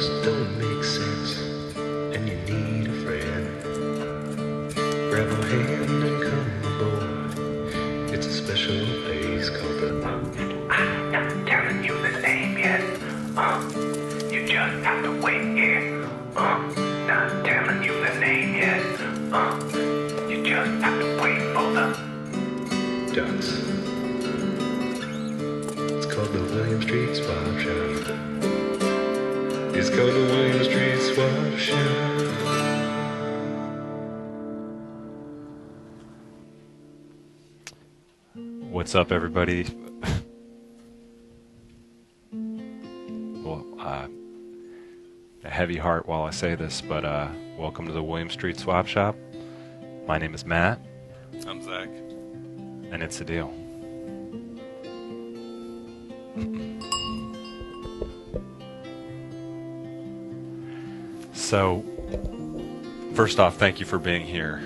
just don't make sense, and you need a friend, grab a hand and come aboard. It's a special place called the I'm not telling you the name yet. You just have to wait here. Not telling you the name yet. You just have to wait for the ducks. It's called the William Street Swap Shop. It's called the William Street Swap Shop. What's up, everybody? Well, a heavy heart while I say this, but welcome to the William Street Swap Shop. My name is Matt. I'm Zach. And it's a deal. So, first off, thank you for being here.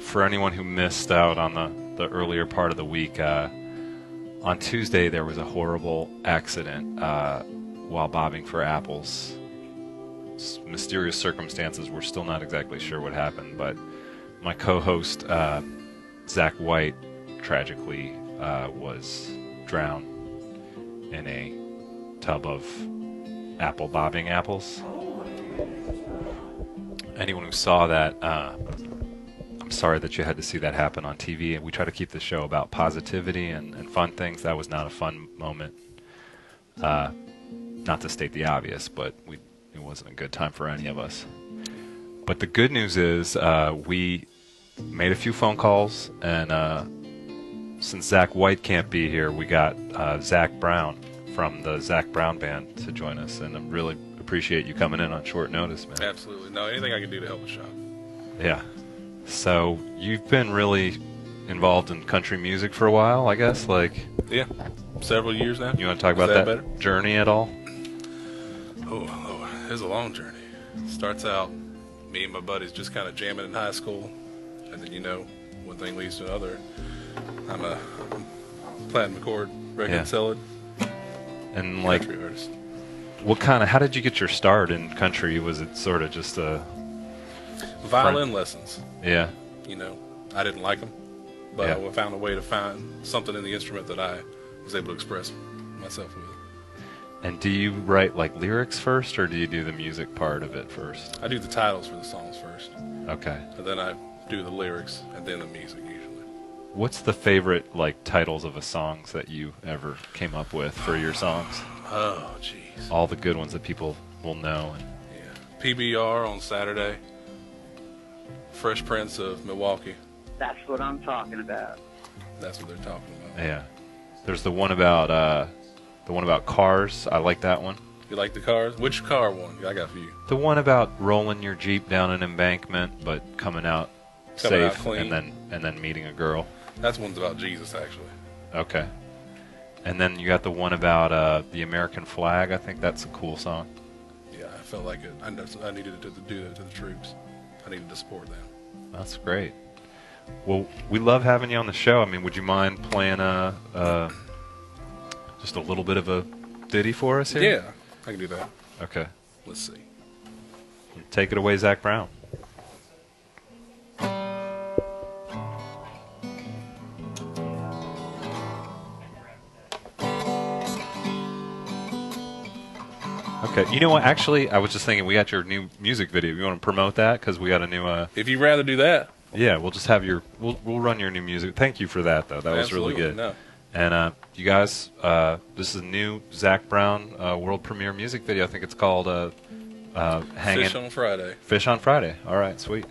For anyone who missed out on the earlier part of the week, on Tuesday there was a horrible accident while bobbing for apples. Mysterious circumstances, we're still not exactly sure what happened, but my co-host Zach White tragically was drowned in a tub of bobbing apples. Anyone who saw that, I'm sorry that you had to see that happen on TV. And we try to keep the show about positivity and fun things. That was not a fun moment. Not to state the obvious, but it wasn't a good time for any of us. But the good news is we made a few phone calls, and since Zach White can't be here, we got Zach Brown from the Zach Brown Band to join us, and I really appreciate you coming in on short notice, man. Absolutely. No, anything I can do to help the shop. Yeah. So you've been really involved in country music for a while, I guess, like... Yeah, several years now. You want to talk about that journey at all? Oh, it was a long journey. Starts out, me and my buddies just kind of jamming in high school, and then, one thing leads to another. I'm a platinum record record seller. And, like, country artist. How did you get your start in country? Was it sort of just a... Violin lessons. Yeah. I didn't like them, but I found a way to find something in the instrument that I was able to express myself with. And do you write, like, lyrics first, or do you do the music part of it first? I do the titles for the songs first. Okay. And then I do the lyrics, and then the music usually. What's the favorite, like, titles of a songs that you ever came up with for your songs? Oh, jeez. All the good ones that people will know. Yeah. PBR on Saturday. Fresh Prince of Milwaukee. That's what I'm talking about. That's what they're talking about. Yeah. There's the one about cars. I like that one. You like the cars? Which car one? I got for you. The one about rolling your Jeep down an embankment but coming out safe clean. and then meeting a girl. That's one's about Jesus, actually. Okay. And then you got the one about the American flag. I think that's a cool song. Yeah, I felt like it. I needed to do that to the troops. I needed to support them. That's great. Well, we love having you on the show. I mean, would you mind playing just a little bit of a ditty for us here? Yeah, I can do that. Okay. Let's see. Take it away, Zach Brown. Okay, you know what? Actually, I was just thinking we got your new music video. You want to promote that? Because we got a new... if you'd rather do that. Yeah, we'll just have your... We'll run your new music. Thank you for that, though. That was really good. No. And you guys, this is a new Zach Brown world premiere music video. I think it's called Hanging... Fish on Friday. Fish on Friday. All right, sweet.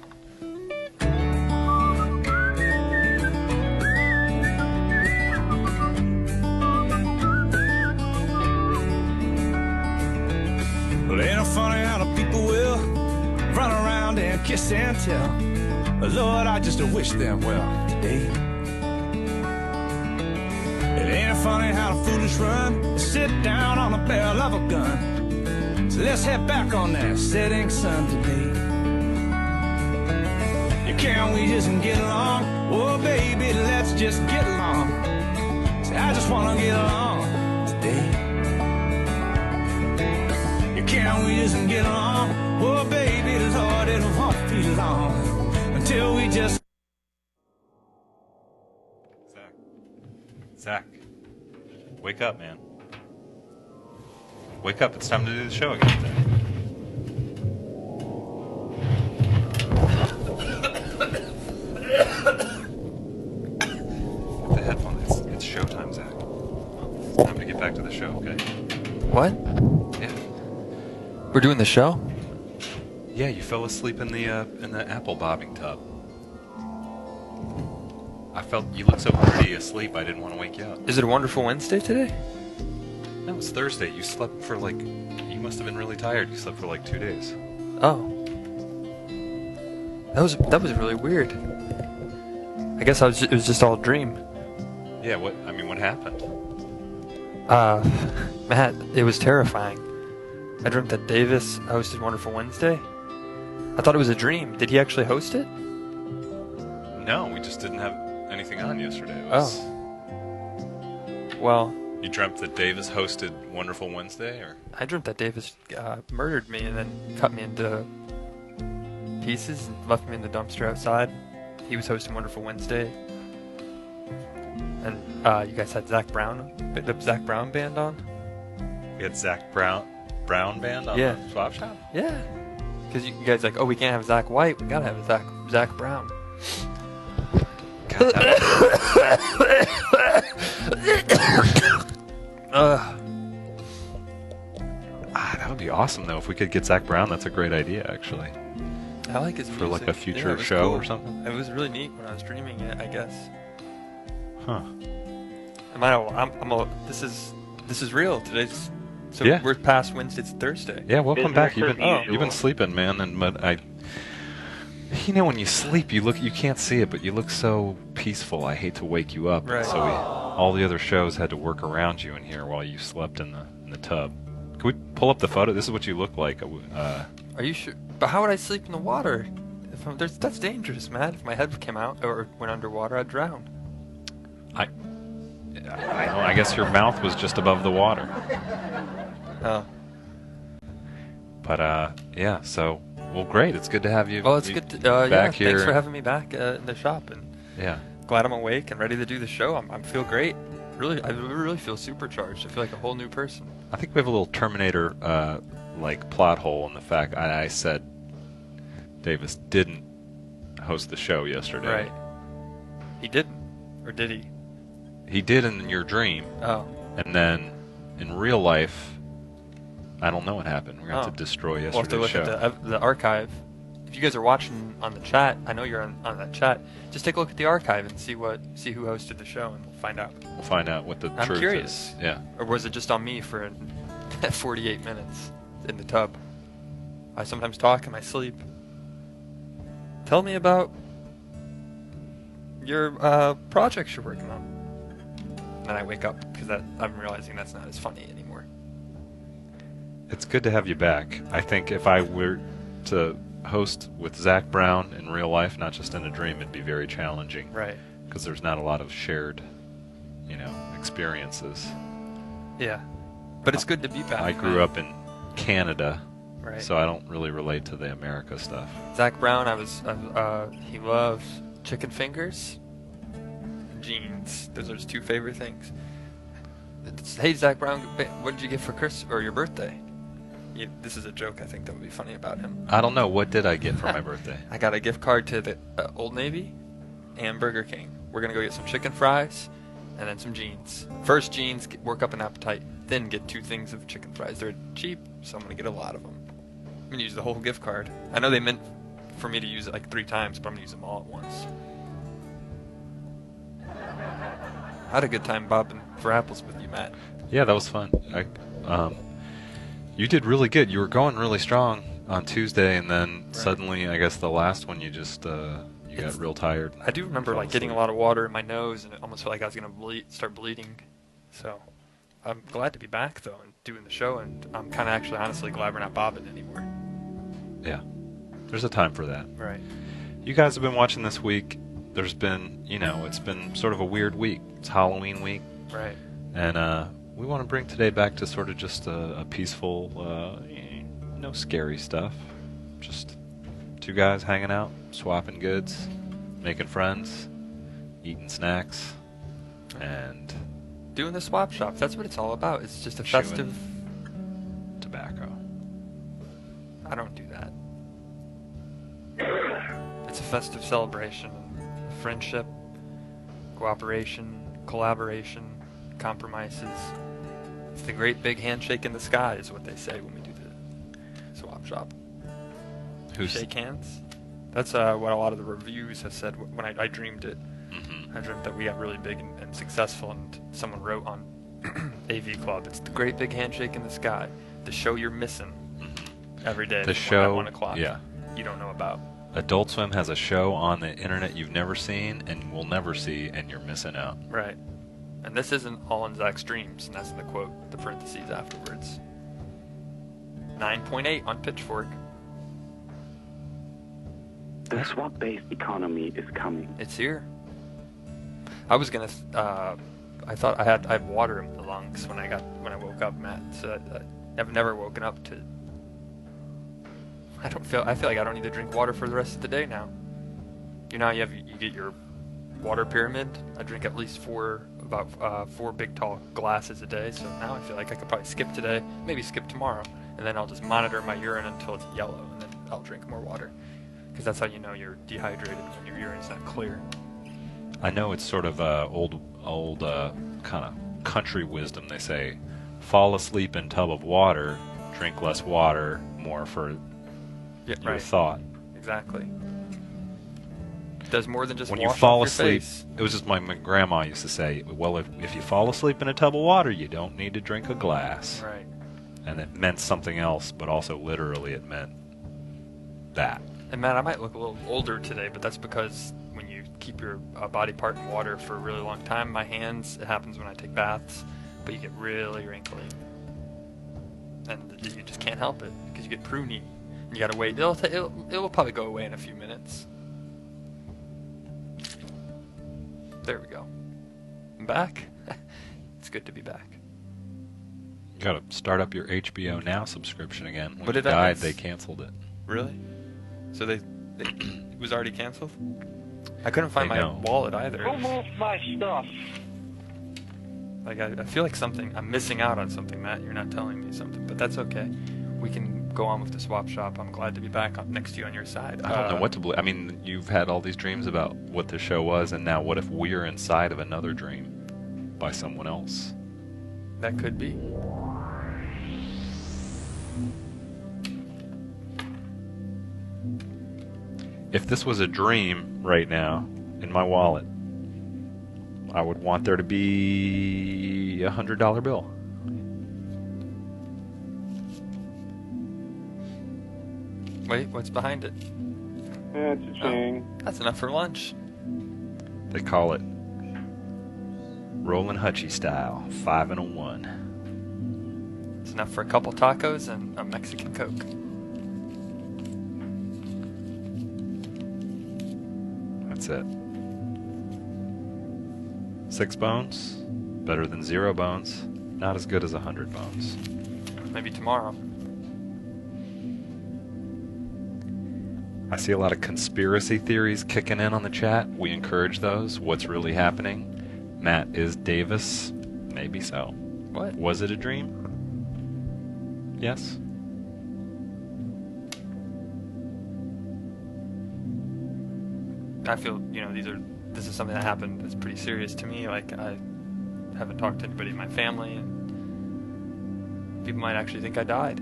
Well, ain't it funny how the people will run around and kiss and tell? But Lord, I just wish them well today. It ain't it funny how the foolish run and sit down on the barrel of a gun. So let's head back on that setting sun today. You can't we just get along? Oh baby, let's just get along. See, I just wanna get along today. You can't whiz and get along. Oh, baby, it's hard, it'll walk too long until we just. Zach, wake up, man. Wake up, it's time to do the show again today. Get the headphones, it's showtime, Zach. It's time to get back to the show, okay? What? Yeah. We're doing the show? Yeah, you fell asleep in the apple bobbing tub. I felt you looked so pretty asleep, I didn't want to wake you up. Is it a wonderful Wednesday today? No, it's Thursday. You slept for you must have been really tired. You slept for 2 days. Oh. That was really weird. I guess it was just all a dream. Yeah, what happened? Matt, it was terrifying. I dreamt that Davis hosted Wonderful Wednesday. I thought it was a dream. Did he actually host it? No, we just didn't have anything on yesterday. Well, You dreamt that Davis hosted Wonderful Wednesday, or? I dreamt that Davis murdered me and then cut me into pieces and left me in the dumpster outside. He was hosting Wonderful Wednesday. And you guys had the Zach Brown band on? We had Zach Brown band on Yeah. the Swap Shop? Yeah. Because you guys like, oh, we can't have Zach White. We gotta have Zach Brown. God, that would be awesome, though, if we could get Zach Brown. That's a great idea, actually. I like his For music. a future Yeah, it was show cool. or something? It was really neat when I was streaming it, I guess. Huh. This is real. Today's so Yeah. we're past Wednesday. It's Thursday. Yeah, welcome back. You've Business as been usual. sleeping, man, but when you sleep, you can't see it, but you look so peaceful. I hate to wake you up. Right. So all the other shows had to work around you in here while you slept in the tub. Can we pull up the photo? This is what you look like. Are you sure? But how would I sleep in the water? That's dangerous, man. If my head came out or went underwater, I'd drown. I guess your mouth was just above the water. Oh. But yeah. So well, great. It's good to have you. Well, it's you good to back here. Thanks for having me back in the shop, and Yeah. glad I'm awake and ready to do the show. I feel great. I really feel supercharged. I feel like a whole new person. I think we have a little Terminator plot hole in the fact I said Davis didn't host the show yesterday. Right. He didn't, or did he? He did in your dream, Oh. and then in real life, I don't know what happened. We're going to have to destroy We'll have to yesterday's look show. at the archive. If you guys are watching on the chat, I know you're on that chat. Just take a look at the archive and see who hosted the show, and we'll find out. We'll find out what the I'm truth curious. is. Yeah. Or was it just on me for 48 minutes in the tub? I sometimes talk in my sleep. Tell me about your projects you're working on. And then I wake up because I'm realizing that's not as funny anymore. It's good to have you back. I think if I were to host with Zach Brown in real life, not just in a dream, it'd be very challenging. Right. Because there's not a lot of shared, experiences. Yeah. But it's good to be back. I grew up in Canada, Right. so I don't really relate to the America stuff. Zach Brown, he loves chicken fingers and jeans. Those are his two favorite things. Hey, Zach Brown, what did you get for Christmas or your birthday? This is a joke I think that would be funny about him. I don't know. What did I get for my birthday? I got a gift card to the Old Navy and Burger King. We're going to go get some chicken fries and then some jeans. First jeans, work up an appetite, then get 2 things of chicken fries. They're cheap, so I'm going to get a lot of them. I'm going to use the whole gift card. I know they meant for me to use it 3 times, but I'm going to use them all at once. I had a good time bobbing for apples with you, Matt. Yeah, that was fun. You did really good. You were going really strong on Tuesday, and then suddenly, I guess the last one, you just you got real tired. I do remember getting a lot of water in my nose, and it almost felt like I was going to start bleeding. So I'm glad to be back, though, and doing the show, and I'm kind of actually honestly glad we're not bobbing anymore. Yeah, there's a time for that. Right. You guys have been watching this week. There's been, it's been sort of a weird week. It's Halloween week. Right. And we want to bring today back to sort of just a peaceful, No scary stuff. Just two guys hanging out, swapping goods, making friends, eating snacks, and Doing the swap shops. That's what it's all about. It's just a Chewing. festive. tobacco. I don't do that. It's a festive celebration, friendship, cooperation, collaboration, compromises. It's the great big handshake in the sky, is what they say when we do the swap shop. Who's Shake hands. That's what a lot of the reviews have said when I dreamed it. Mhm. I dreamt that we got really big and successful, and someone wrote on AV Club, it's the great big handshake in the sky, the show you're missing every day. The at show, 1 o'clock. yeah. You don't know about. Adult Swim has a show on the internet you've never seen and will never see, and you're missing out. Right. And this isn't all in Zach's dreams, and that's the quote, the parentheses afterwards. 9.8 on Pitchfork. The swap-based economy is coming. It's here. I was gonna. I thought I had water in the lungs when I woke up, Matt. So I've never woken up to. I feel like I don't need to drink water for the rest of the day now. You know, you get your water pyramid. I drink at least four big tall glasses a day. So now I feel like I could probably skip today, maybe skip tomorrow, and then I'll just monitor my urine until it's yellow, and then I'll drink more water. Because that's how you know you're dehydrated, when your urine's not clear. I know it's sort of old kind of country wisdom. They say, fall asleep in tub of water, drink less water, more for Yeah, your right. thought. Exactly. It does more than just When wash you fall off your asleep, face. it was just my grandma used to say, well, if you fall asleep in a tub of water, you don't need to drink a glass. Right. And it meant something else, but also literally it meant that. And Matt, I might look a little older today, but that's because when you keep your body part in water for a really long time, my hands, it happens when I take baths, but you get really wrinkly. And you just can't help it, because you get pruny. And you gotta wait. It will probably go away in a few minutes. There we go. I'm back. It's good to be back. You gotta start up your HBO Now subscription again. When But you it died, does. they canceled it. Really? So it was already canceled? I couldn't find They my know. wallet either. Who moved my stuff? Like I feel like I'm missing out on something, Matt. You're not telling me something, but that's okay. We can go on with the swap shop. I'm glad to be back next to you on your side. I don't know what to believe. I mean, you've had all these dreams about what the show was, and now what if we're inside of another dream by someone else? That could be. If this was a dream right now in my wallet, I would want there to be $100 bill. Wait, what's behind it? Yeah, cha-ching. That's enough for lunch. They call it Rollin' Hutchie style, 5 and a 1. It's enough for a couple tacos and a Mexican Coke. That's it. 6 bones, better than 0 bones. Not as good as 100 bones. Maybe tomorrow. I see a lot of conspiracy theories kicking in on the chat. We encourage those. What's really happening? Matt is Davis. Maybe so. What? Was it a dream? Yes. I feel, this is something that happened that's pretty serious to me. Like, I haven't talked to anybody in my family, and people might actually think I died.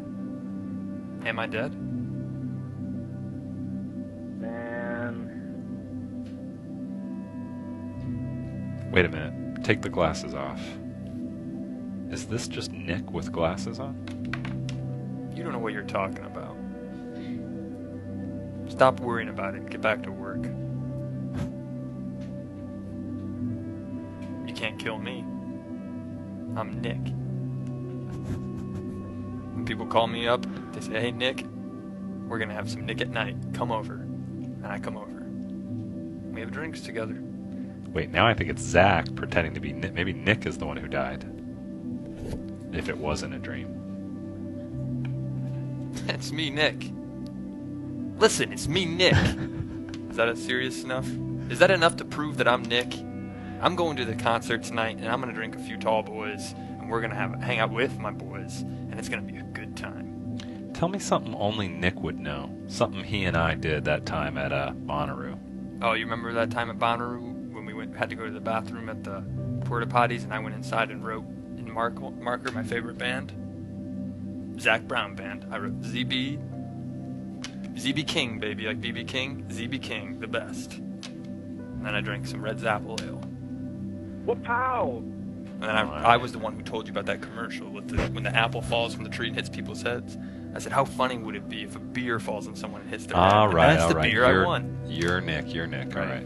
Am I dead? Wait a minute. Take the glasses off. Is this just Nick with glasses on? You don't know what you're talking about. Stop worrying about it. Get back to work. You can't kill me. I'm Nick. When people call me up, they say, "Hey, Nick, we're gonna have some Nick at night. Come over." And I come over. We have drinks together. Wait, now I think it's Zach pretending to be Nick. Maybe Nick is the one who died. If it wasn't a dream. It's me, Nick. Listen, it's me, Nick. Is that serious enough? Is that enough to prove that I'm Nick? I'm going to the concert tonight, and I'm going to drink a few tall boys, and we're going to hang out with my boys, and it's going to be a good time. Tell me something only Nick would know. Something he and I did that time at Bonnaroo. Oh, you remember that time at Bonnaroo when we had to go to the bathroom at the porta potties, and I went inside and wrote in marker my favorite band? Zac Brown Band. I wrote ZB King, baby, like BB King. ZB King, the best. And then I drank some Red's Apple Ale. Wow. And then I was the one who told you about that commercial with when the apple falls from the tree and hits people's heads. I said, how funny would it be if a beer falls on someone and hits their head? All right, That's all the right. beer I won. You're Nick. All right.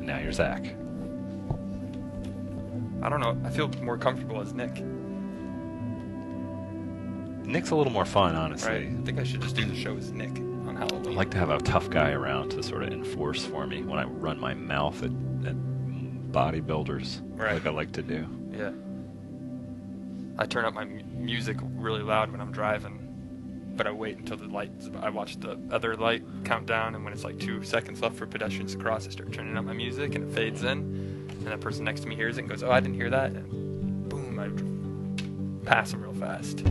Now you're Zach. I don't know. I feel more comfortable as Nick. Nick's a little more fun, honestly. Right. I think I should just do the show as Nick on Halloween. I like to have a tough guy around to sort of enforce for me when I run my mouth at bodybuilders, Right. like I like to do. Yeah. I turn up my music really loud when I'm driving, but I wait until the lights. I watch the other light count down, and when it's like 2 seconds left for pedestrians to cross, I start turning up my music, and it fades in, and that person next to me hears it and goes, "Oh, I didn't hear that," and boom, I pass them real fast.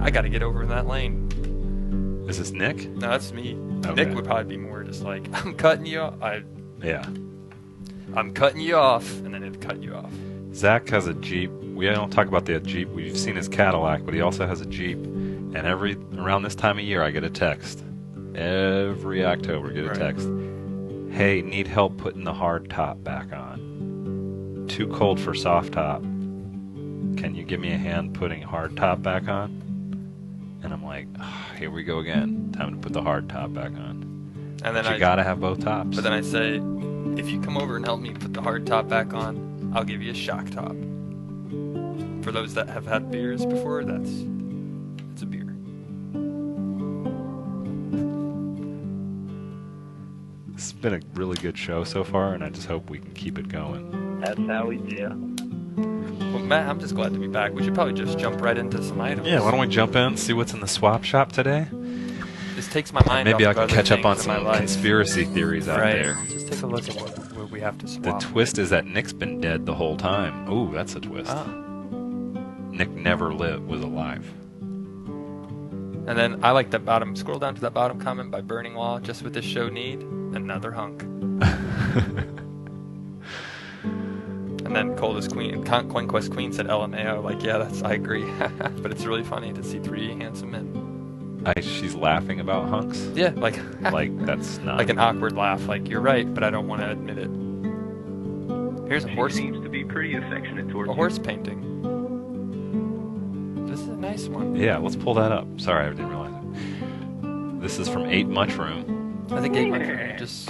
I got to get over in that lane. Is this Nick? No, that's me. Okay. Nick would probably be more just like, "I'm cutting you off." Yeah. I'm cutting you off, and then it'd cut you off. Zach has a Jeep. We don't talk about the Jeep. We've seen his Cadillac, but he also has a Jeep. And around this time of year, I get a text. Every October, I get a Right. text. Hey, need help putting the hard top back on. Too cold for soft top. Can you give me a hand putting hard top back on? And I'm like, here we go again. Time to put the hard top back on. And then But you gotta have both tops. But then I say, if you come over and help me put the hard top back on, I'll give you a shock top. For those that have had beers before, it's a beer. It's been a really good show so far, and I just hope we can keep it going. That's how we do. Well, Matt, I'm just glad to be back. We should probably just jump right into some items. Yeah, why don't we jump in, see what's in the swap shop today? This takes my mind Maybe I off can of other catch up on things in my some life. conspiracy theories out Right. there. Just take a look at what we have to The swap. twist is that Nick's been dead the whole time. Ooh, that's a twist. Ah. Nick never was alive. And then I like that bottom. Scroll down to that bottom comment by Burning Law. Just what this show need, another hunk. And then Coldest Queen, Conquest Queen said LMAO. Like, yeah, I agree. But it's really funny to see three handsome men. She's laughing about hunks? Yeah, like That's not... like an awkward laugh. Like, you're right, but I don't want to admit it. Here's a horse. Seems to be pretty affectionate towards A horse painting. This is a nice one. Yeah, let's pull that up. Sorry, I didn't realize it. This is from 8 Mushroom. I think just.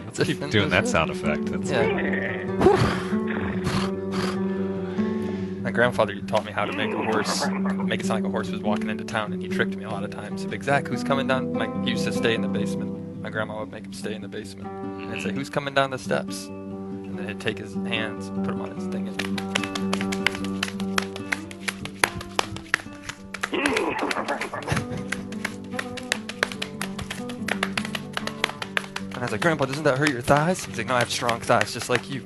Let's keep doing that sound effect. That's Yeah. My grandfather taught me how to make a horse, make it sound like a horse was walking into town, and he tricked me a lot of times. He'd be like, Zach, who's coming down? He used to stay in the basement. My grandma would make him stay in the basement. And I'd say, who's coming down the steps? And then he'd take his hands, put them on his thing, and I was like, Grandpa, doesn't that hurt your thighs? He's like, no, I have strong thighs, just like you.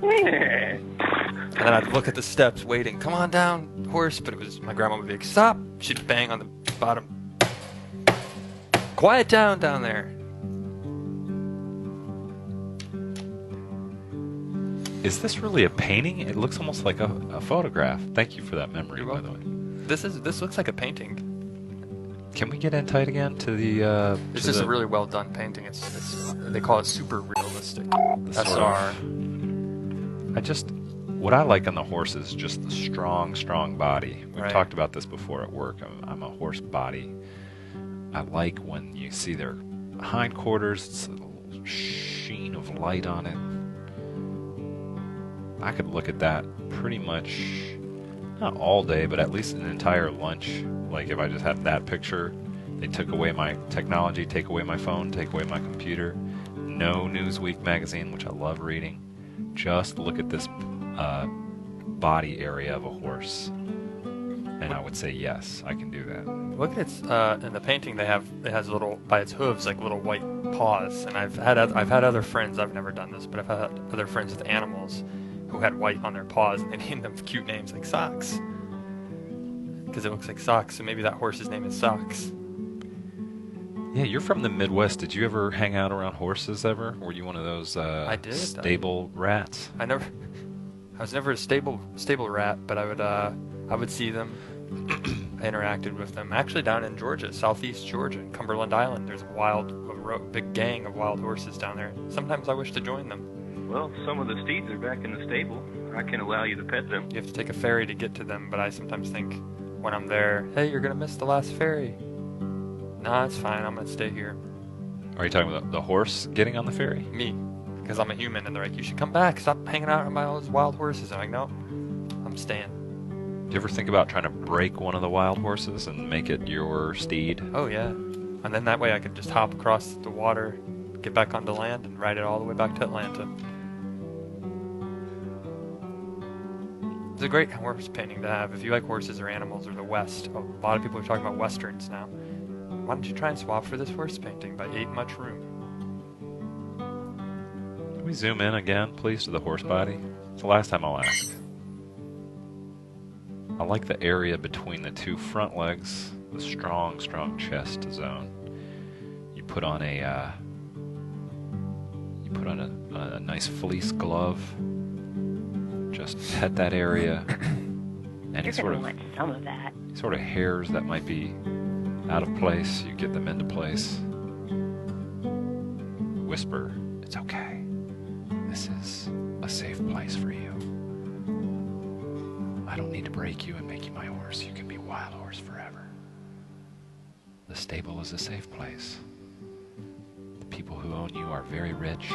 And then I'd look at the steps, waiting. Come on down, horse. But it was my grandma would be like, stop. She'd bang on the bottom. Quiet down there. Is this really a painting? It looks almost like a photograph. Thank you for that memory, You're by the way. This looks like a painting. Can we get in tight again to the... It's to just the, a really well done painting. It's they call it super realistic. the sort SR. What I like on the horse is just the strong body. We've Right. talked about this before at work. I'm a horse body. I like when you see their hindquarters, it's a little sheen of light on it. I could look at that pretty much, not all day, but at least an entire lunch. Like if I just had that picture, they took away my technology, take away my phone, take away my computer. No Newsweek magazine, which I love reading. Just look at this body area of a horse? And I would say yes, I can do that. Look at its in the painting it has little by its hooves like little white paws, and I've had other friends. I've never done this, but I've had other friends with animals who had white on their paws, and they named them cute names like Socks, because it looks like socks. So maybe that horse's name is Socks. Yeah, you're from the Midwest. Did you ever hang out around horses ever? Were you one of those I did. stable rats? I was never a stable rat, but I would see them. I interacted with them. Actually, down in Georgia, southeast Georgia, Cumberland Island, there's a big gang of wild horses down there. Sometimes I wish to join them. Well, some of the steeds are back in the stable. I can allow you to pet them. You have to take a ferry to get to them, but I sometimes think when I'm there, hey, you're gonna miss the last ferry. Nah, it's fine. I'm gonna stay here. Are you talking about the horse getting on the ferry? Me, because I'm a human, and they're like, you should come back. Stop hanging out by all those wild horses. I'm like, no, I'm staying. Do you ever think about trying to break one of the wild horses and make it your steed? Oh yeah, and then that way I could just hop across the water, get back onto land, and ride it all the way back to Atlanta. It's a great horse painting to have if you like horses or animals or the West. A lot of people are talking about Westerns now. Why don't you try and swap for this horse painting by 8 Much Room? Can we zoom in again, please, to the horse body? It's the last time I'll ask. I like the area between the two front legs, the strong chest zone. You put on a nice fleece glove. Just pet that area. Any You're sort gonna want some of that. of hairs that might be out of place, you get them into place. Whisper, "It's okay. This is a safe place for you. I don't need to break you and make you my horse. You can be wild horse forever. The stable is a safe place. The people who own you are very rich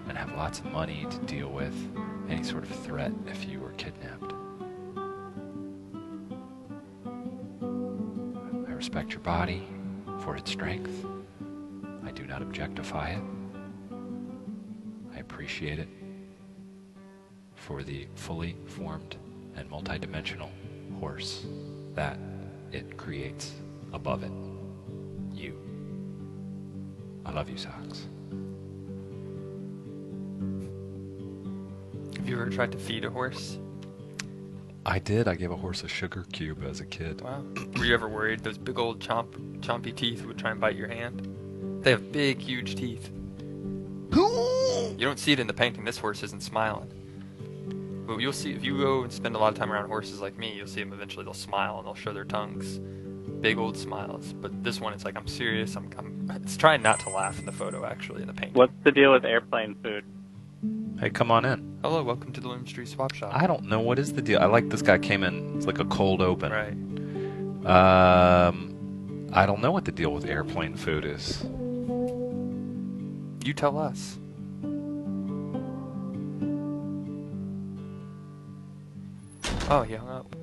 and have lots of money to deal with any sort of threat if you were kidnapped. I respect your body for its strength. I do not objectify it. I appreciate it for the fully formed and multidimensional horse that it creates above it. You. I love you, Socks." Have you ever tried to feed a horse? I did. I gave a horse a sugar cube as a kid. Wow. Were you ever worried those big old chompy teeth would try and bite your hand? They have big, huge teeth. You don't see it in the painting. This horse isn't smiling. But you'll see if you go and spend a lot of time around horses like me, you'll see them eventually. They'll smile and they'll show their tongues. Big old smiles. But this one, it's like, I'm serious. It's trying not to laugh in the photo, actually, in the painting. What's the deal with airplane food? Hey, come on in. Hello, welcome to the Loom Street Swap Shop. I don't know what is the deal. I like this guy came in. It's like a cold open. Right. I don't know what the deal with airplane food is. You tell us. Oh, he hung up.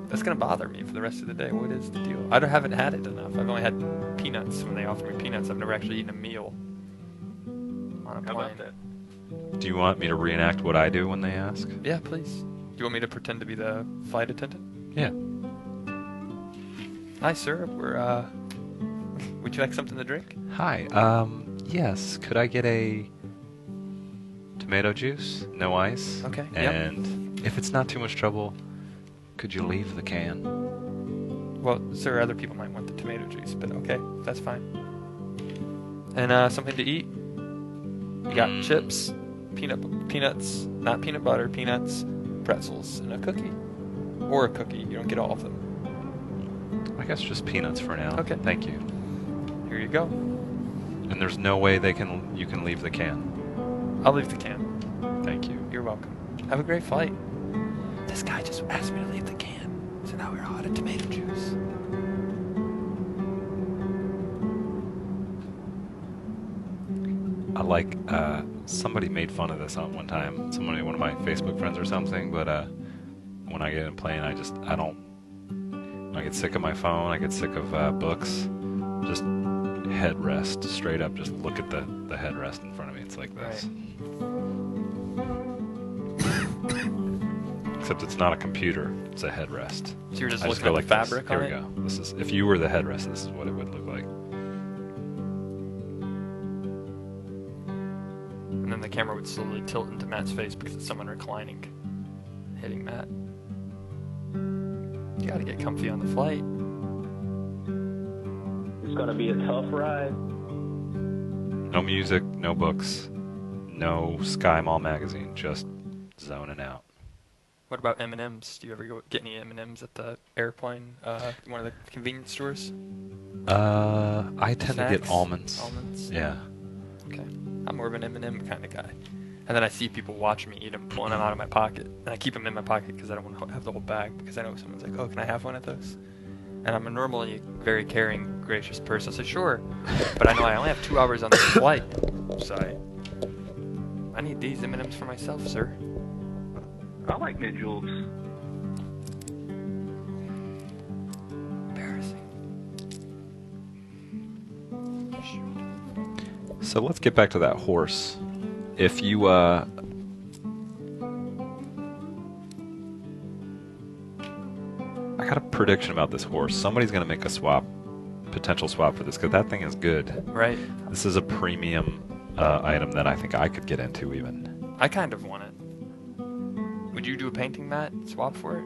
That's gonna bother me for the rest of the day. What is the deal? haven't had it enough. I've only had peanuts when they offer me peanuts. I've never actually eaten a meal on a plane. How about that? Do you want me to reenact what I do when they ask? Yeah, please. Do you want me to pretend to be the flight attendant? Yeah. Hi, sir. Would you like something to drink? Hi. Yes. Could I get a tomato juice? No ice? Okay, yep. And if it's not too much trouble, could you leave the can? Well, sir, other people might want the tomato juice, but okay, that's fine. And something to eat? You got chips, peanuts, not peanut butter, peanuts, pretzels, and a cookie. Or a cookie. You don't get all of them. I guess just peanuts for now. Okay. Thank you. Here you go. And there's no way you can leave the can. I'll leave the can. Thank you. You're welcome. Have a great flight. This guy just asked me to leave the can, so now we're out of tomato juice. I like, somebody made fun of this on one time. One of my Facebook friends or something, but when I get in a plane, when I get sick of my phone, I get sick of books, just headrest, straight up, just look at the headrest in front of me. It's like this. Right. Except it's not a computer; it's a headrest. So you're just I looking go at like the fabric this. Here on we it? go. This is if you were the headrest. This is what it would look like. And then the camera would slowly tilt into Matt's face because it's someone reclining, hitting Matt. You gotta get comfy on the flight. It's gonna be a tough ride. No music, no books, no Sky Mall magazine. Just zoning out. What about M&Ms? Do you ever get any M&Ms at the airplane, one of the convenience stores? I tend to get Snacks? almonds. Almonds? Yeah. Okay. I'm more of an M&M kind of guy. And then I see people watching me eat them, pulling them out of my pocket. And I keep them in my pocket because I don't want to have the whole bag, because I know someone's like, oh, can I have one of those? And I'm a normally very caring, gracious person. I say, sure. But I know I only have 2 hours on the flight. So I need these M&Ms for myself, sir. I like Mint Juleps. Embarrassing. So let's get back to that horse. If you I got a prediction about this horse. Somebody's gonna make a potential swap for this, because that thing is good. Right. This is a premium item that I think I could get into even. I kind of want it. Would you do a painting, Matt? Swap for it?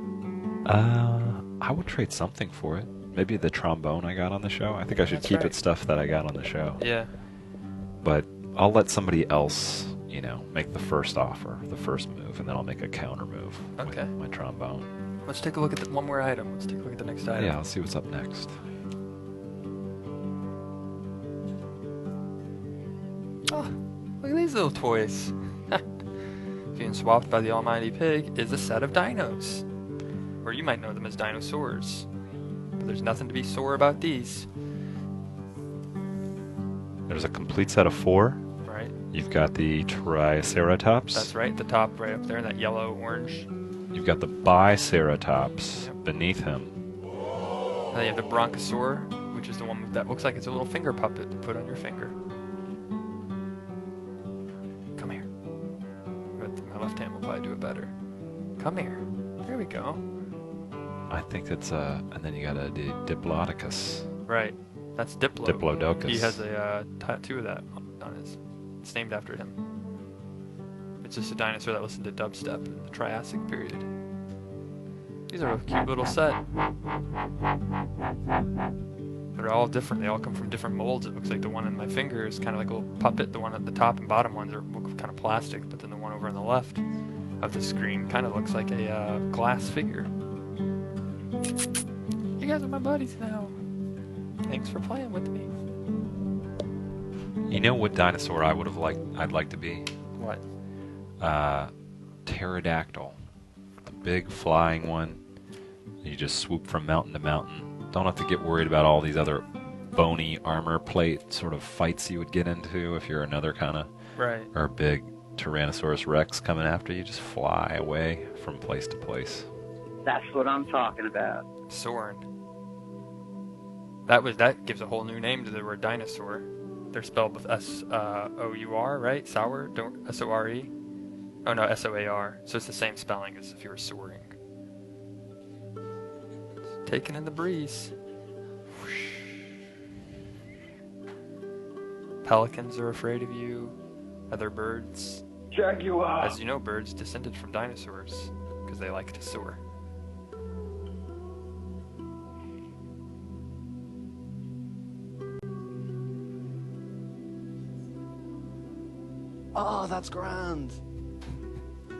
I would trade something for it. Maybe the trombone I got on the show. I think I should That's keep right. it stuff that I got on the show. Yeah. But I'll let somebody else, make the first offer, the first move, and then I'll make a counter move Okay. with my trombone. Let's take a look at one more item. Let's take a look at the next item. Yeah, let's see what's up next. Oh, look at these little toys. Being swapped by the almighty pig is a set of dinos. Or you might know them as dinosaurs. But there's nothing to be sore about these. There's a complete set of 4. Right? You've got the Triceratops. That's right, the top right up there, that yellow orange. You've got the Biceratops beneath him. And then you have the Bronchosaur, which is the one that looks like it's a little finger puppet to put on your finger. Come here. But my left hand will probably do it better. Come here. There we go. I think it's and then you got a Diplodocus. Right. That's Diplo. Diplodocus. He has a tattoo of that on his. It's named after him. It's just a dinosaur that listened to dubstep in the Triassic period. These are a cute little set. They're all different. They all come from different molds. It looks like the one in my finger is kind of like a little puppet. The one at the top and bottom ones are kind of plastic, but then the one over on the left of the screen kind of looks like a glass figure. You guys are my buddies now. Thanks for playing with me. You know what dinosaur I'd like to be? What? Pterodactyl. The big flying one. You just swoop from mountain to mountain. Don't have to get worried about all these other bony armor plate sort of fights you would get into if you're another kind of Right. or big Tyrannosaurus Rex coming after you. Just fly away from place to place. That's what I'm talking about. Soren. That gives a whole new name to the word dinosaur. They're spelled with S-O-U-R, right? Sour? S-O-R-E? Oh no, S-O-A-R. So it's the same spelling as if you were soaring. Taking in the breeze. Whoosh. Pelicans are afraid of you. Other birds. Jaguar. As you know, birds descended from dinosaurs because they like to soar. Oh, that's grand. Do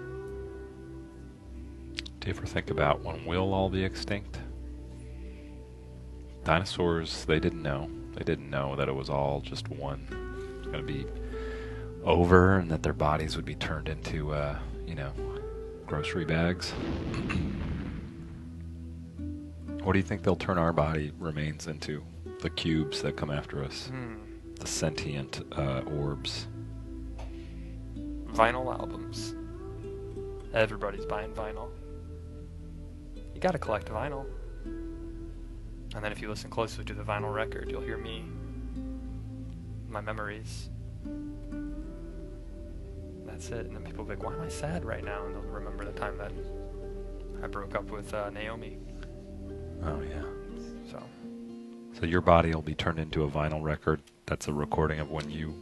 you ever think about when we'll all be extinct? Dinosaurs, they didn't know. They didn't know that it was all just one. It was going to be over and that their bodies would be turned into, grocery bags. What do you think they'll turn our body remains into? The cubes that come after us. The sentient orbs. Vinyl albums. Everybody's buying vinyl. You gotta collect vinyl. And then if you listen closely to the vinyl record, you'll hear me, my memories. That's it. And then people will be like, why am I sad right now? And they'll remember the time that I broke up with Naomi. Oh yeah. So So your body will be turned into a vinyl record. That's a recording of when you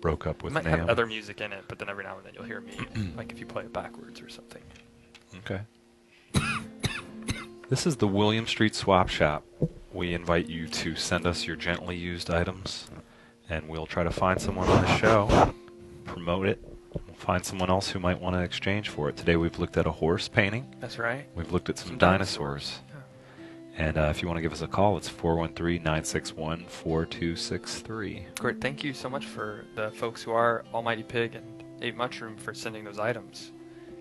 broke up it with might Naomi. have other music in it, but then every now and then you'll hear me, like if you play it backwards or something. Okay. This is the William Street Swap Shop. We invite you to send us your gently used items, and we'll try to find someone on the show, promote it. We'll find someone else who might want to exchange for it. Today we've looked at a horse painting. That's right. We've looked at some Some dinosaurs. Yeah. And if you want to give us a call, it's 413-961-4263. Great. Thank you so much for the folks who are Almighty Pig and Ate Mushroom for sending those items.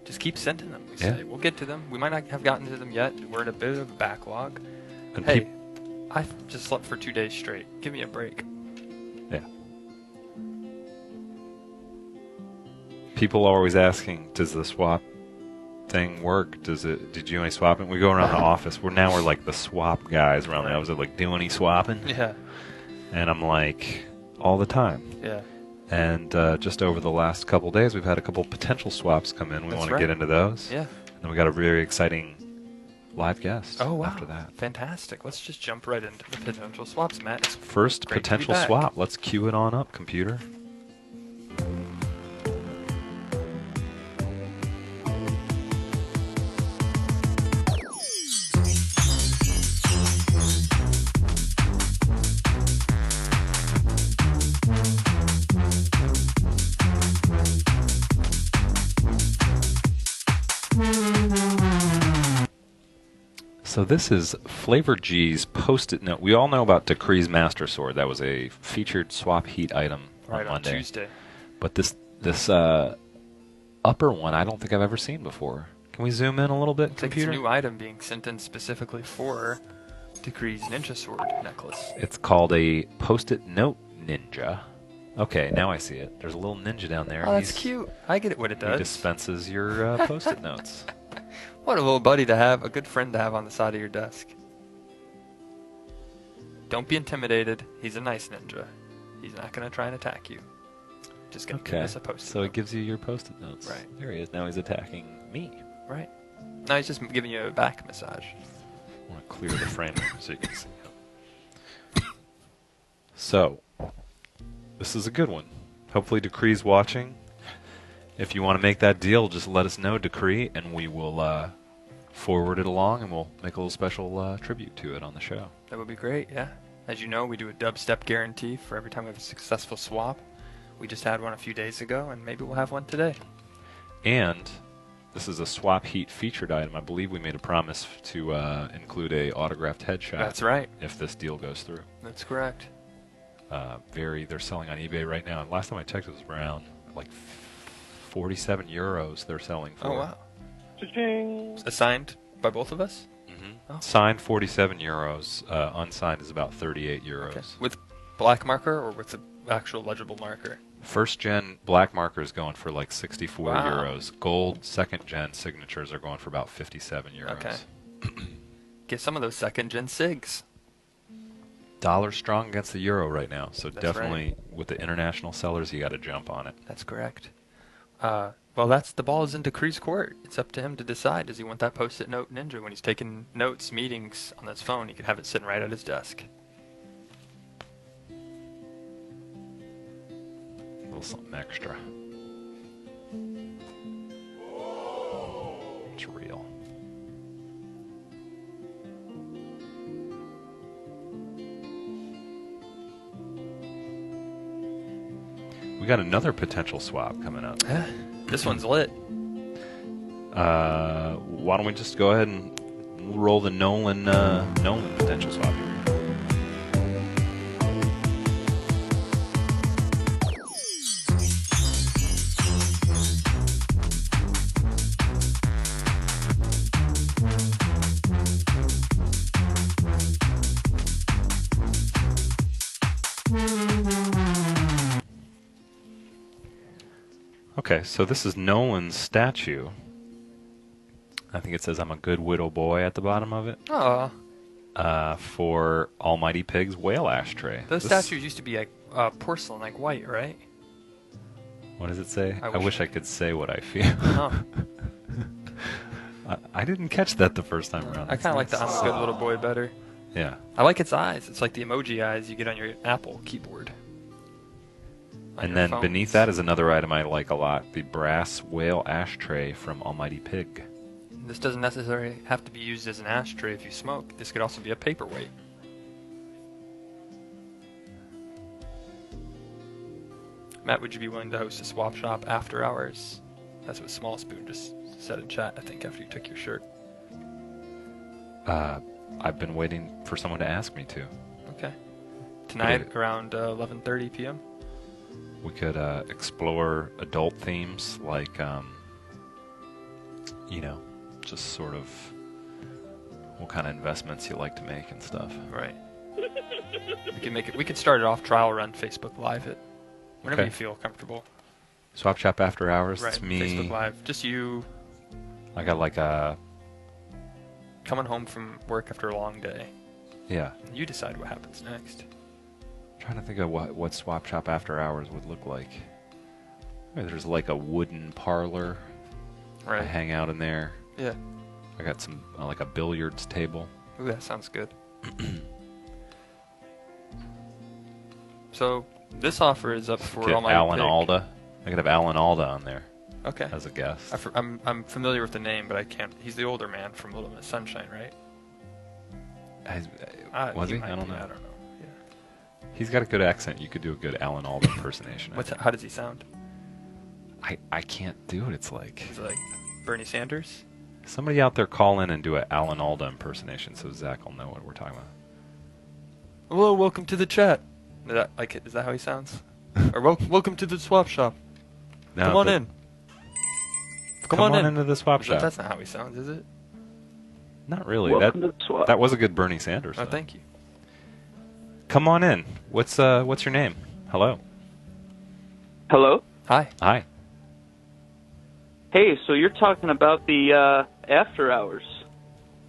Just keep sending them. We say we'll get to them. We might not have gotten to them yet. We're in a bit of a backlog. And Hey, I just slept for 2 days straight. Give me a break. yeah. People are always asking, does the swap thing work? Did you do any swapping? We go around the office. We're like the swap guys around the office. Like, do any swapping? Yeah. And I'm like, all the time. Yeah. And just over the last couple days, we've had a couple potential swaps come in. We That's want to right. get into those. Yeah. And then we got a very exciting live guest Oh, wow. after that. Fantastic. Let's just jump right into the potential swaps, Matt. It's First great to be potential back. swap. Let's cue it on up, computer. So this is Flavor G's Post-it note. We all know about Decree's Master Sword. That was a featured swap heat item right on Monday. Tuesday. But this upper one, I don't think I've ever seen before. Can we zoom in a little bit, Looks like it's computer? a new item being sent in specifically for Decree's Ninja Sword necklace. It's called a Post-it note ninja. Okay, now I see it. There's a little ninja down there. Oh, that's He's- cute. I get it what it He does. dispenses your Post-it notes. What a little buddy to have, a good friend to have on the side of your desk. Don't be intimidated. He's a nice ninja. He's not going to try and attack you. Just going to give Okay, us a post-it so it note. gives you your Post-it notes. Right. There he is. Now he's attacking me. Right. No, he's just giving you a back massage. I want to clear the frame so you can see. So, this is a good one. Hopefully Decree's watching. If you want to make that deal, just let us know, Decree, and we will forward it along, and we'll make a little special tribute to it on the show. That would be great, yeah. As you know, we do a dubstep guarantee for every time we have a successful swap. We just had one a few days ago, and maybe we'll have one today. And this is a swap heat featured item. I believe we made a promise to include a autographed headshot. That's right. If this deal goes through. That's correct. They're selling on eBay right now. And last time I checked, it was around like 47 euros they're selling for. Oh, wow. Assigned by both of us? Mm-hmm. Oh. Signed 47 euros. Unsigned is about 38 euros. Okay. With black marker or with the actual legible marker? First gen black marker is going for like 64 Wow. euros. Gold second gen signatures are going for about 57 euros. Okay. Get some of those second gen SIGs. Dollar strong against the euro right now, so That's definitely with the international sellers, you got to jump on it. That's correct. Well, that's the ball is in Decree's court. It's up to him to decide. Does he want that post-it note ninja when he's taking notes, meetings on his phone? He can have it sitting right at his desk. A little something extra. It's real. We got another potential swap coming up. This one's lit. Why don't we just go ahead and roll the Nolan potential swap here? Okay, so this is Nolan's statue. I think it says "I'm a good widow boy" at the bottom of it. Aw. For Almighty Pig's whale ashtray. Those This- statues used to be like porcelain, like white, right? What does it say? I I wish wish I I could say what I feel. Oh. I didn't catch that the first time around. I kind of like the I'm a good little boy better. Yeah. I like its eyes. It's like the emoji eyes you get on your Apple keyboard. On And your then phones. beneath that is another item I like a lot, the brass whale ashtray from Almighty Pig. This doesn't necessarily have to be used as an ashtray if you smoke. This could also be a paperweight. Matt, would you be willing to host a swap shop after hours? That's what Small Spoon just said in chat, I think, after you took your shirt. I've been waiting for someone to ask me to. Okay. Tonight, around 11:30 p.m.? We could explore adult themes like, just sort of what kind of investments you like to make and stuff. Right. We could start it off trial run Facebook Live it. Whenever Okay. you feel comfortable. Swap shop after hours. Right. It's me. Facebook Live. Just you I got like a coming home from work after a long day. yeah. And you decide what happens next. Trying to think of what swap shop after hours would look like. There's like a wooden parlor. I Right. hang out in there. Yeah. I got some like a billiards table. Ooh, that sounds good. So this offer is up for Get Almighty Alan Pig. Alda. I could have Alan Alda on there Okay. as a guest. I'm familiar with the name, but I can't. He's the older man from Little Miss Sunshine, right? Was he? might I don't be, know. I don't know. Yeah. He's got a good accent. You could do a good Alan Alda impersonation. How does he sound? I can't do it. It's like Is it like Bernie Sanders? somebody out there call in and do an Alan Alda impersonation so Zach will know what we're talking about. Hello, welcome to the chat. Is that how he sounds? Or welcome to the swap shop. No, Come on but- in. Come on into the swap shop. That's not how he sounds, is it? Not really. Welcome to the swap. That was a good Bernie Sanders. Oh, though. thank you. Come on in. What's your name? Hello. Hello? Hi. Hi. Hey, so you're talking about the after hours.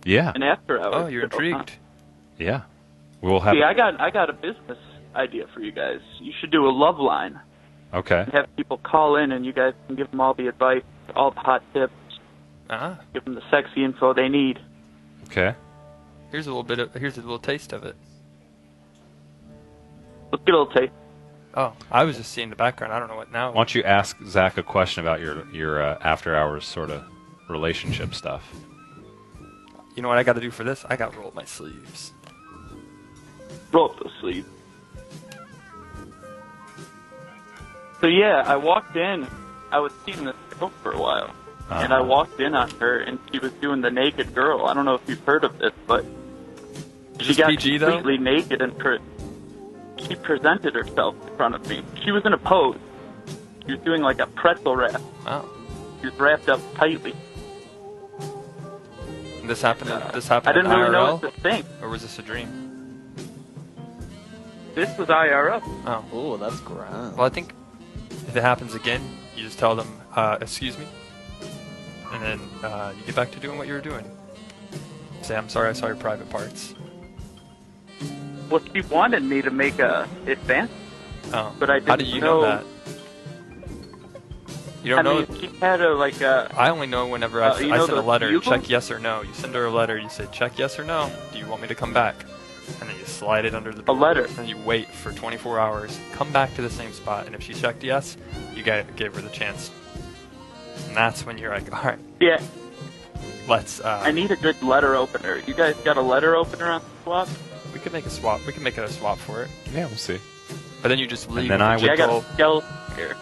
Yeah. An after hours. Oh, you're intrigued. Yeah. We'll have. See, I got a business idea for you guys. You should do a love line. Okay. Have people call in, and you guys can give them all the advice, all the hot tips, Ah. give them the sexy info they need. Okay. Here's a little taste of it. Let's get a little taste. Oh, I was just seeing the background. I don't know what now. Why don't you ask Zach a question about your after hours sort of relationship stuff? You know what I got to do for this? I got to roll up my sleeves. Roll up the sleeve. So yeah, I walked in. I was seeing this girl for a while, and I walked in on her, and she was doing the naked girl. I don't know if you've heard of this, but she this got PG, though? completely naked and she presented herself in front of me. She was in a pose. She was doing like a pretzel wrap. Wow. She was wrapped up tightly. This happened. I in didn't really know IRL, what to think. or was this a dream? This was IRL. Oh. Oh, that's grand. Well, I think if it happens again, you just tell them, "Excuse me," and then you get back to doing what you were doing. Say, "I'm sorry, I saw your private parts." Well, she wanted me to make a advance, Oh. but I How do didn't you know know that? You don't I know. mean, she had a like a. I only know whenever I you know send a those letter, bugles? check yes or no. You send her a letter, you say check yes or no. Do you want me to come back? And then you slide it under the door. letter. And you wait for 24 hours, come back to the same spot, and if she checked yes, you gave her the chance. And that's when you're like, all right, Yeah, let's. I need a good letter opener. You guys got a letter opener on the swap? We could make a swap. We can make it a swap for it. Yeah, we'll see. But then you just leave. then with I a would- Yeah, I got gentle a skeleton here.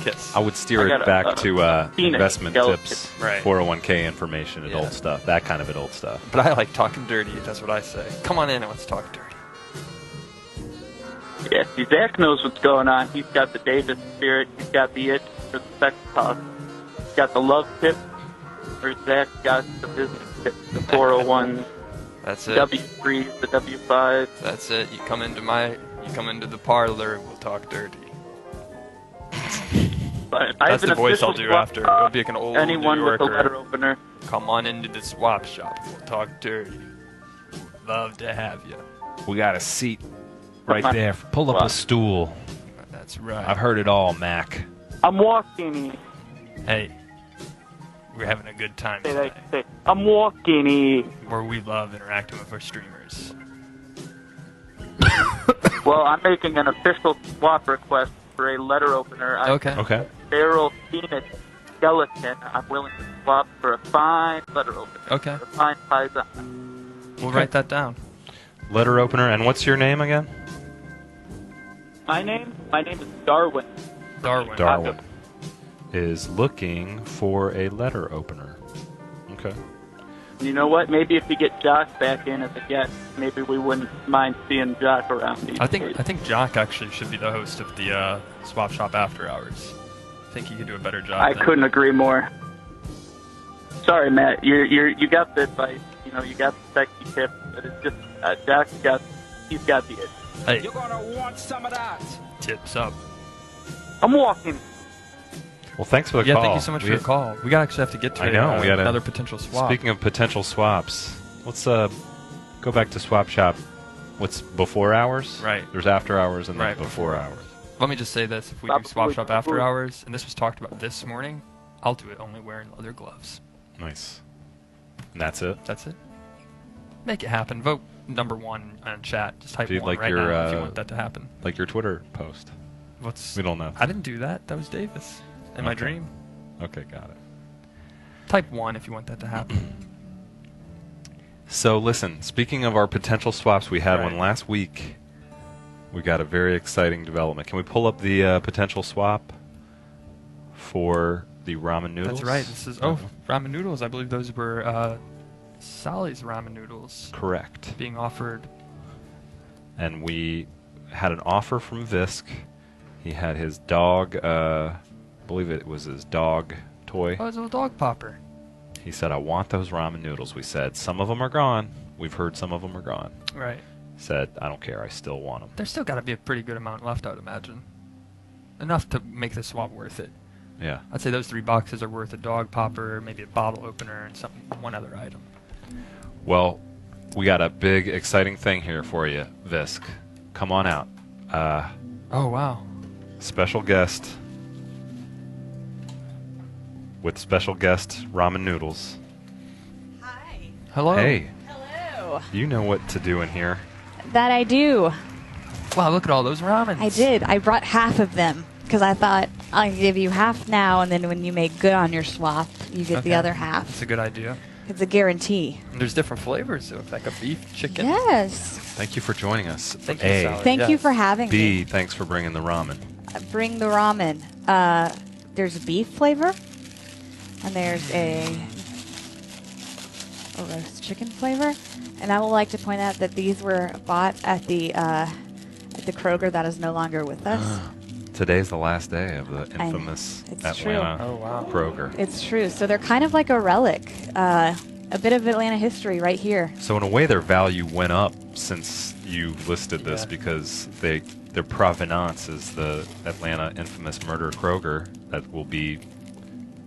kiss. I would steer I got it a- back a to Phoenix investment skeleton. tips, Right. 401k information, adult Yeah. stuff, that kind of adult stuff. But I like talking dirty. That's what I say. Come on in and let's talk dirty. Yeah, see, Zach knows what's going on. He's got the Davis spirit. He's got the itch for the sex talk. He's got the love tip. Or Zach got the business tip, the 401, That's it. W3, the W5. That's it. You come into the parlor and we'll talk dirty. But I That's have the an voice I'll official do swap after. shop. It'll be like an old Anyone New with a Yorker. letter opener. Come on into the swap shop. We'll talk dirty. Love to have you. We got a seat right on. there. Pull up Wow. a stool. That's right. I've heard it all, Mac. I'm walking. Hey, We're having a good time Say today. that. Say, I'm walking here. Where we love interacting with our streamers. Well, I'm making an official swap request for a letter opener. Okay. Okay. Feral Phoenix skeleton. I'm willing to swap for a fine letter opener. Okay. A fine Paisan. We'll write that down. Letter opener. And what's your name again? My name is Darwin. Darwin. Darwin is looking for a letter opener. Okay. You know what? Maybe if we get Jock back in as a guest, maybe we wouldn't mind seeing Jock around these I days. think Jock actually should be the host of the Swap Shop After Hours. I think he could do a better job. I than- couldn't agree more. Sorry, Matt. You got the advice. You know, you got the sexy tips, but it's just Jock's got the it. Hey, You're gonna want some of that. tips up. I'm walking. Well, thanks for the Yeah, call. thank you so much for your call. We actually have to get to I know, we gotta- another potential swap. Speaking of potential swaps, let's go back to Swap Shop. What's before hours? Right. There's after hours and then Right, before hours. Let me just say this: if we do Swap Shop After Hours, and this was talked about this morning, I'll do it only wearing leather gloves. Nice. And that's it. That's it. Make it happen. Vote number 1 on chat. Just type Dude, 1 like right your, now if you want that to happen. Like your Twitter post. What's? We don't know. I didn't do that. That was Davis. In my Okay. dream. Okay, got it. Type 1 if you want that to happen. So listen, speaking of our potential swaps, we had Right. one last week. We got a very exciting development. Can we pull up the potential swap for the ramen noodles? That's right. This is ramen noodles. I believe those were Sally's ramen noodles Correct. being offered. And we had an offer from Visk. He had his dog, I believe it was his dog toy. Oh, it's a little dog popper. He said, I want those ramen noodles. We said, some of them are gone. We've heard some of them are gone. Right. Said, I don't care. I still want them. There's still got to be a pretty good amount left, I would imagine. Enough to make the swap worth it. Yeah. I'd say those 3 boxes are worth a dog popper, maybe a bottle opener, and one other item. Well, we got a big, exciting thing here for you, Visk. Come on out. Oh, wow. Special guest with special guest ramen noodles. Hi. Hello. Hey, Hello. you know what to do in here. That I do. Wow, look at all those ramens. I did. I brought half of them because I thought I'll give you half now, and then when you make good on your swap, you get the Okay. other half. That's a good idea. It's a guarantee. And there's different flavors, so like a beef, chicken. Yes. Thank you for joining us. Thank you, A. Sally. Thank you Yes. for having B, me. thanks for bringing the ramen. Bring the ramen. There's beef flavor, and there's a roast chicken flavor. And I would like to point out that these were bought at the Kroger that is no longer with us. Today's the last day of the I know. infamous It's Atlanta Oh, wow. Kroger. It's true. So they're kind of like a relic, a bit of Atlanta history right here. So in a way, their value went up since you listed this Yeah. because their provenance is the Atlanta infamous murder Kroger that will be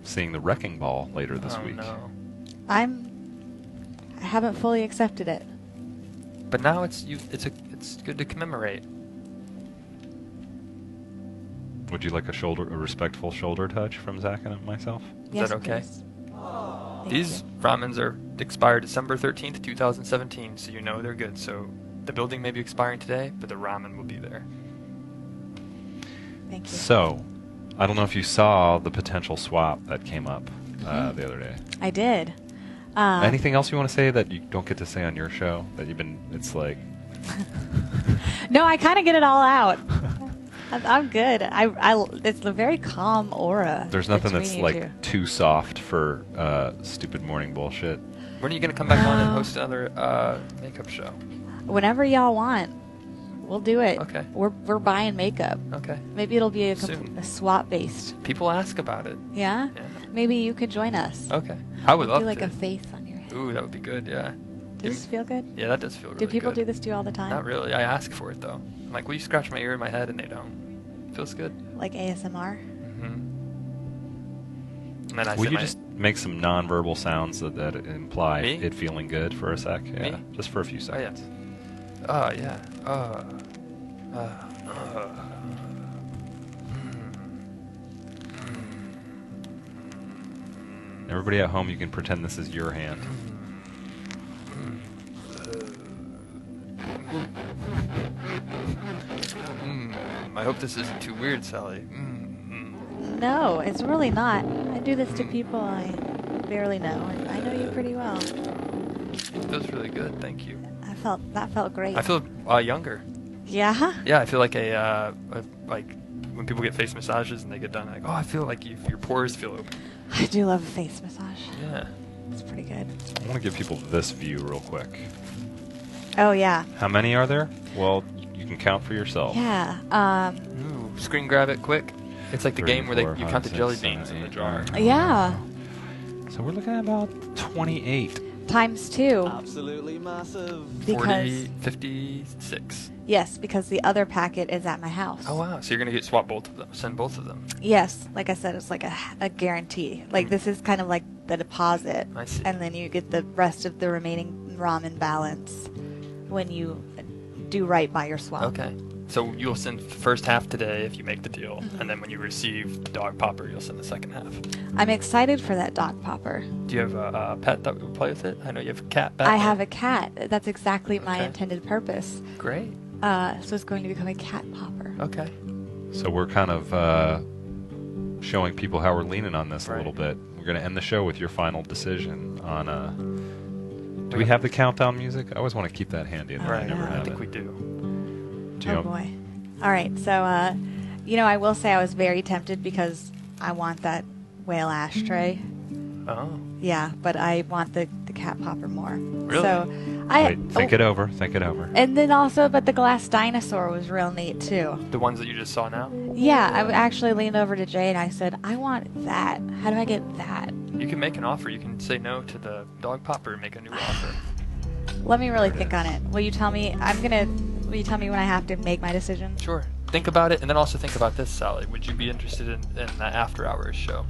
seeing the wrecking ball later this Oh, week. no. I haven't fully accepted it. But now it's good to commemorate. Would you like a respectful shoulder touch from Zach and myself? Yes, that okay? please. Thank These you. ramens are expired December 13th, 2017, so you know they're good. So the building may be expiring today, but the ramen will be there. Thank you. So, I don't know if you saw the potential swap that came up the other day. I did. Anything else you want to say that you don't get to say on your show? That you've been, it's like, No, I kind of get it all out. I'm good. It's a very calm aura. there's nothing between that's you like two. too soft for stupid morning bullshit. When are you going to come back on and No. host another makeup show? Whenever y'all want, we'll do it. Okay. We're buying makeup. Okay. Maybe it'll be Soon. a swap based. People ask about it. Yeah? Yeah. Maybe you could join us. Okay. I would do love like to. a face on your head. Ooh, that would be good, yeah. Does this feel good? Yeah, that does feel really Do people good. do this to you all the time? Not really. I ask for it, though. I'm like, will you scratch my ear and my head? And they don't. Feels good. Like ASMR? Mm-hmm. And then I Will say you my- just make some non-verbal sounds that imply Me? it feeling good for a sec? Yeah, Me? just for a few Oh, yeah. seconds. Oh, yeah. Everybody at home, you can pretend this is your hand. I hope this isn't too weird, Sally. No, it's really not. I do this to people I barely know, and I know you pretty well. It feels really good. Thank you. That felt great. I feel younger. Yeah. Yeah, I feel like like when people get face massages and they get done, like, oh, I feel like your pores feel open. I do love a face massage. Yeah. It's pretty good. I want to give people this view real quick. Oh yeah. How many are there? Well, you can count for yourself. Yeah. Ooh, screen grab it quick. It's like the 3, game where 4, you 5, count the 6, jelly 7, beans in the 8, jar. 9. Yeah. So we're looking at about 28. Times 2. Absolutely massive. Because 56. yes, because the other packet is at my house. Oh wow! So you're gonna swap both of them, send both of them. Yes, like I said, it's like a guarantee. Like this is kind of like the deposit, I see. and then you get the rest of the remaining ramen balance when you do right by your swap. Okay. So you'll send the first half today if you make the deal, and then when you receive the dog popper, you'll send the second half. I'm excited for that dog popper. Do you have a pet that would play with it? I know you have a cat. I Batman. have a cat. That's exactly my Okay. intended purpose. Great. So it's going to become a cat popper. Okay. So we're kind of showing people how we're leaning on this a Right. little bit. We're going to end the show with your final decision on... do we have the countdown music? I always want to keep that handy, and Right. I never yeah. I have think it. we do. Do you Oh boy. All right. So, I will say I was very tempted because I want that whale ashtray. Oh. Yeah, but I want the cat popper more. Really? So Wait, think it over. Think it over. And then also, but the glass dinosaur was real neat too. The ones that you just saw now. Yeah, I actually leaned over to Jay and I said, I want that. How do I get that? You can make an offer. You can say no to the dog popper and make a new offer. Let me really think on it. Will you tell me? Will you tell me when I have to make my decision? Sure. Think about it, and then also think about this, Sally. Would you be interested in that after hours show?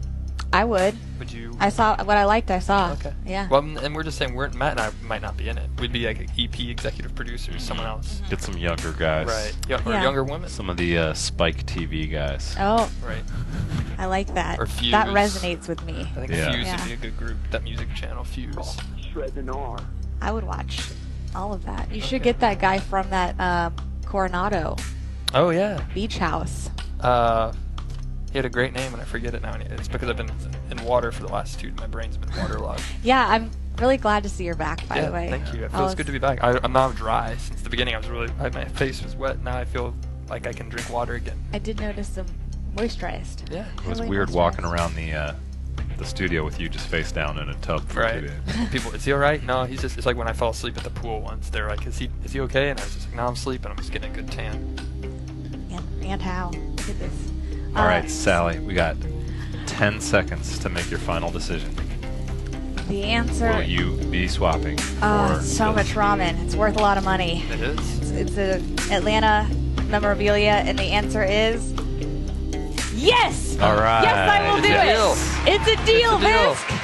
I would. Would you? I saw what I liked. I saw. Okay. Yeah. Well, and we're just saying Matt and I might not be in it. We'd be like EP executive producers, someone else. Get some younger guys. Right. Or Yeah. younger women. Some of the Spike TV guys. Oh, Right. I like that. Or Fuse. That resonates with me. I think Yeah. Fuse Yeah. would be a good group. That music channel, Fuse. I would watch all of that. You should get that guy from that Coronado Oh yeah. beach house. He had a great name, and I forget it now. And it's because I've been in water for the last 2. My brain's been waterlogged. Yeah, I'm really glad to see you're back. By yeah, the way, thank you. It I feels was- good to be back. I'm now dry. Since the beginning, my face was wet. Now I feel like I can drink water again. I did notice some moisturized. Yeah. It was Really weird moisturized. walking around the studio with you just face down in a tub for Right. 2 days. People, is he all right? No, he's just. It's like when I fell asleep at the pool once. They're like, is he okay? And I was just like, no, I'm sleeping. I'm just getting a good tan. And how? Look at this. All right, Sally, we got 10 seconds to make your final decision. The answer. Will you be swapping? Oh, for so this? much ramen. It's worth a lot of money. It is. It's a Atlanta memorabilia, and the answer is yes. All right. Yes, I will It's do a it. deal. It's a deal, It's a deal. Visk.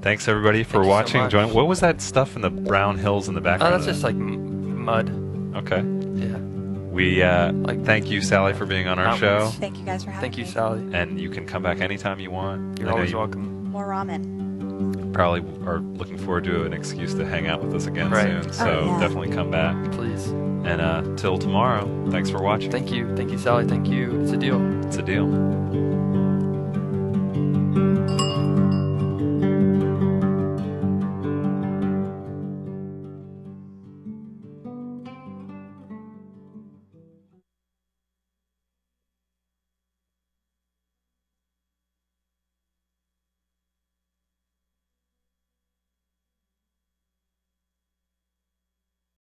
Thanks everybody for Thank you so watching. much. What was that stuff in the brown hills in the Oh, background? that's of just that? like mud. Okay. Yeah. We thank you, Sally, for being on our show, Mountains. Thank you guys for having Thank you, me. Sally. and you can come back anytime you want. You're I know always you welcome. More ramen. Probably are looking forward to an excuse to hang out with us again Right. soon. So Oh, yeah. definitely come back. Please. And till tomorrow, thanks for watching. Thank you. Thank you, Sally. Thank you. It's a deal. It's a deal.